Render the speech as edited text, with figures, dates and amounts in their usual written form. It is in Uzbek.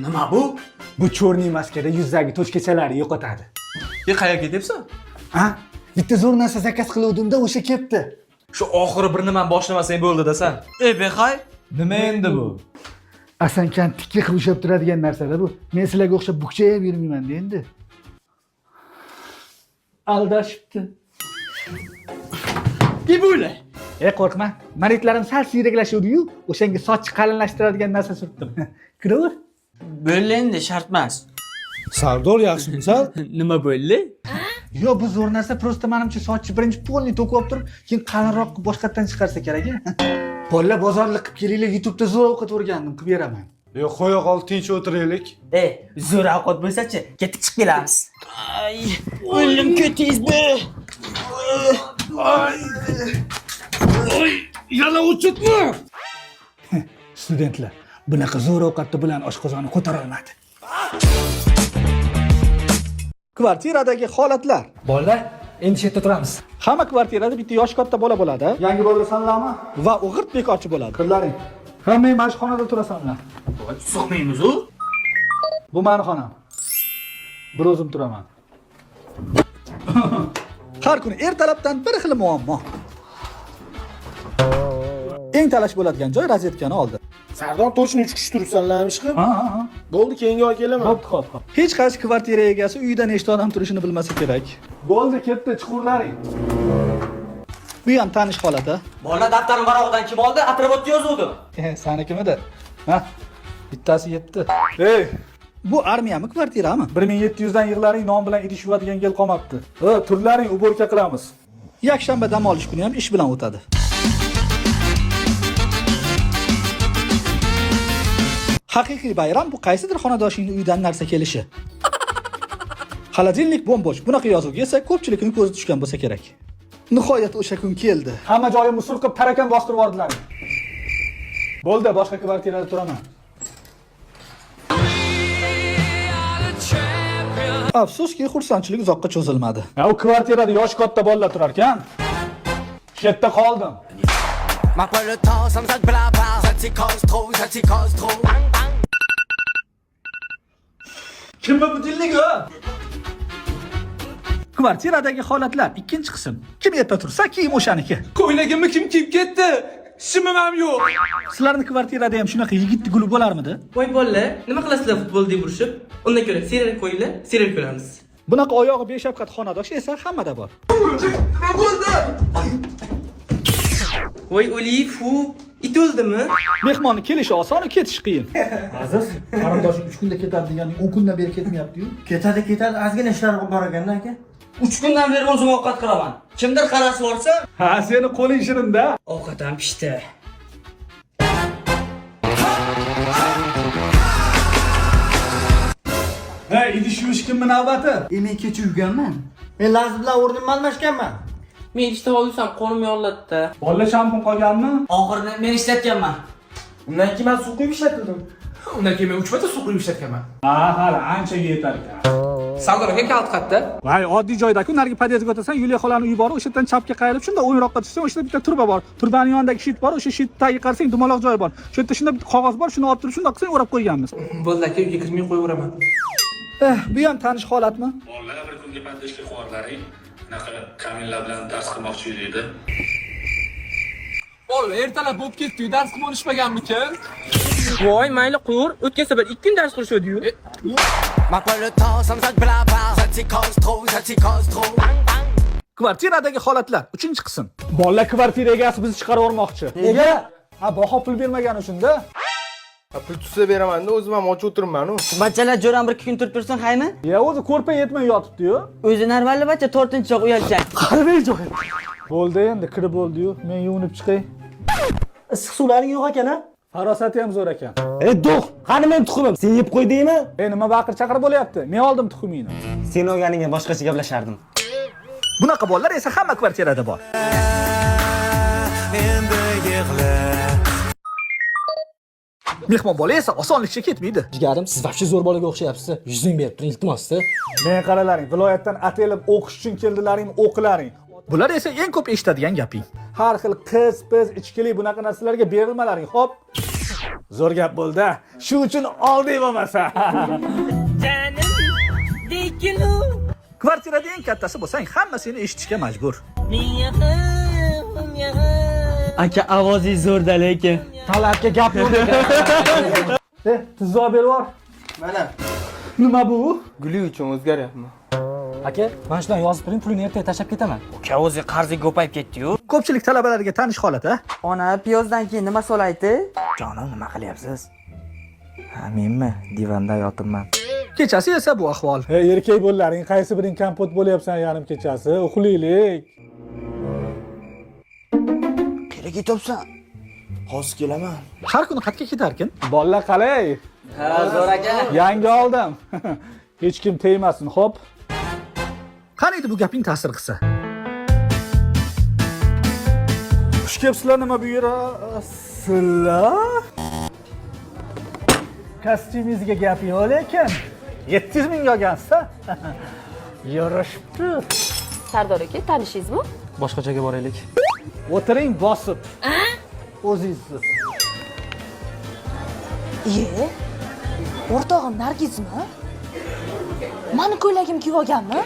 Nima bu? Bu chorniy maskada yuzdagi tochkachalarni yo'qotadi. Qayerga ketyapsan? Ha? Bitta zo'r narsa zakaz qiluvdimda o'sha ketdi. Shu oxiri bir nimani boshlamasang bo'ldi-da san. Behay, nima endi bu? Asankan tikka qilib ushlab turadigan narsalar bu. Men sizlarga o'xshab bukchayib yurmayman-da endi. Aldashibdi. Debula. Qo'rqma. Maritlarim sal siyraklashuvdi-yu, o'shanga soch qalinlashtiradigan narsa surtdim. Kiraver. Bo'ldi endi shart emas. Sardor yaxshimisan? Nima bo'ldi? Yo, bu zo'r narsa, prosta menimcha sochni birinchi polni to'kib olib turib, keyin qalinroq qilib boshqatdan chiqarsa kerak-a. Bolalar bozorlik qilib kelinglar, YouTube'da zo'r ovqat o'rgandim, qilib beraman. Yo, qo'ya qol, tinch o'tiraylik. Zo'r ovqat bo'lsa-chi, ketib chiqib kelamiz. Ay, o'lim ketizmi? Yana o'chitmi? Studentlar, bunaqa zo'r ovqatda bilan oshqozonni ko'tara olmadi. Kvartiradagi holatlar. Bolalar, endi shu yerda turamiz. Hamma kvartirada bitta yosh katta bola bo'ladi. Yangi bola sanlami? Va o'g'it bekorchi bo'ladi. Qizlaring, hammang mana shu xonada turasanlar. Sig'maymiz-ku. Bu meni xonam. Bir o'zim turaman. Har kuni ertalabdan bir xil muammo. Eng talash bo'ladigan joy rozetkani oldi. Sardor точно 3 kishi turibsanlarmi ishqib? Ha. Bo'ldi, keyingi oy kelaman. Xo'p. Hech qaysi kvartira egasi uyda nechta odam turishini bilmasa kerak. Bo'ldi, ketdi, chuqurlaring. Bu ham tanish holat a. Bola daftarim varog'idan kim oldi? Atrofga yozuvdim. Sanikimidi? Ha. Bittasi yetdi. Bu armiyami, kvartirami? 1700 dan yig'laring non bilan idish yuvadigan yil qolmabdi. Turlaring uborka qilamiz. Yakshanba dam olish kuni ham ish bilan o'tadi. Haqiqiy bayram bu qaysidir xonadoshingning uydan narsa kelishi. Xolodilnik bo'mbo'sh. Bunaqa yozuvga esa ko'pchilikning ko'zi tushgan bo'lsa kerak. Nihoyat o'sha kun keldi. Hamma joyim musul qilib tarakan bostirib yubordilar. Bo'ldi, boshqa kvartirada turaman. Afsuski, xursandchilik uzoqqa cho'zilmadi. U kvartirada yosh katta bolalar turar ekan. Shu yerda qoldim. Kimmi bu dillik o? Kvartiradagi holatlar, ikkinchi qism. Kim yerda tursa, kiyim o'shaniki. Ko'ylagimni kim kiyib ketdi? Shimim ham yo'q. Sizlarning kvartirada ham shunaqa yigitli guli bo'larmidi? Voy bolalar, nima qilasizlar futbol deb urishib? Undan ko'ra serial qo'yinglar, serial ko'ramiz. Bunaqa oyog'i beshafqat xonadosh esa hammada bor. Nima bo'ldi? Voy Olifu, it o'ldimi? Mehmonni kelishi oson, ketish qiyin. Aziz, qarindoshing 3 kunda ketadi deganing 10 kundan beri ketmayapti-yu. Ketadi, ozgina ishlar bor ekan aka. 3 kundan beri o'zim ovqat qilaman. Kimdir qarasi borsa, Ha, seni qo'ling shirinda. Ovqat ham pishdi. Idish yuvish kimmi navbati? men kecha yurganman. Men Laz bilan o'rnimni almashganman. Men ishda olsam qo'lim yorladi-da. Bolla shampun qolganmi? Oxirida men ishlatganman. Undan keyin men suv quyib ishlatdim. Undan keyin men 3 marta suv quyib ishlatganman. Hali ancha yetar ekan. Sardor aka kalt qayerda? Voy, oddiy joyda-ku, narigi podyezdga o'tasan, Yuliya xolani uyi bor, o'sha yerdan chapga qayrilib, shunda o'yinroqqa tushsang, o'sha yerda bitta turba bor. Turbaning yonidagi shit bor, o'sha shit tagiga qarasang, dumaloq joy bor. Shu yerda shunda bitta qog'oz bor, shuni olib turib, shundoq qilsang o'rab qo'yganmiz. Bo'ldi aka, uyga kirmay qo'yaveraman. Bu ham tanish holatmi? Bolalar bir kunga paddashga qo'yarlaring. Bunaqa kaminlar bilan dars qilmoqchi edi. Bolalar, ertalab bo'lib ketdi-yu, dars qilib olishmaganmikin? Voy, mayli qur, o'tkazsa bir 2 kun dars qilishadi-yu. Kvartiradagi holatlar, 3-qism. Bolalar kvartira egasi bizni chiqarib o'rmoqchi. Nega? Baho pul bermagan uchun-da. Pul tutsa beraman-da, o'zim ham och o'tiribman-ku. Bachalar jo'ram bir 2 kun turib tursin, haymi? O'zi ko'rpa yetmay yotibdi-yu. O'zi normalni bacha 4-chi uyalchan. Qarabey joy. Bo'ldi endi, kirib bo'ldi-yu. Men yuvinib chiqay. Issiq suvlaring yo'q ekan-a? Farosati ham zo'r ekan. Do'q, qani men tuxumim? Sen yeb qo'y deymi? Nima baqir chaqir bo'lyapti? Men oldim tuxumingni. Sen olganingga boshqacha gaplashardim. Bunaqa bolalar esa hamma kvartirada bor. Mehmon bola esa osonlikcha ketmaydi. Jigarim, siz vaqti zo'r bolaga o'xshayapsiz. 100 ming berib turing, iltimos-da. Men qaralaring, viloyatdan atelib o'qish uchun keldilaring, o'qilaring. Bular esa eng ko'p eshitadigan gaping. Har xil qiz, biz, ichkilik bunaqa narsalarga berilmalaring, xo'p? Zo'r gap bo'ldi. Shu uchun oldik bo'lmasa. Kvartirada eng kattasi bo'lsang, hamma seni eshitishga majbur. Aka ovozingiz zo'rda lekin. Talabga gap yo'q ekan. Tuzza olib berib yubor. Mana Nima bu? guli uchun o'zgaryapman. Aka, mana shundan yozib turing, pulini ertaga tashlab ketaman. Uka o'zi qarzi ko'payib ketdi-yu. Ko'pchilik talabalarga tanish holat, a? Ona, piyozdan keyin nima solaydi? Jonim, nima qilyapsiz? Ha, menmi? Divanda yotibman. Kechasi esa bu ahvol. Ey erkak bo'llaring, qaysi biring kompot bo'lyapsan yarim kechasi? Uxlaylik. Qayerga ketyapsan? Hozir kelaman. Har kuni qayerga ketarkin? Bolalar qalay? Ha, zo'r aka. Yangi oldim. Hech kim tegmasin, xo'p? Qani edi bu gaping ta'sir qilsa? Xush kelibsizlar, nima buyurasizlar? Kostyumingizga gap yo'q lekin 700 ming olgansiz-a? Yarashibdi. Sardor aka, tanishingizmi? Boshqachaga boraylik. O'tiring bosib. O'zingiz. Iye. O'rtog'im Nargizmi? Mani ko'ylagim kiyib olganmi?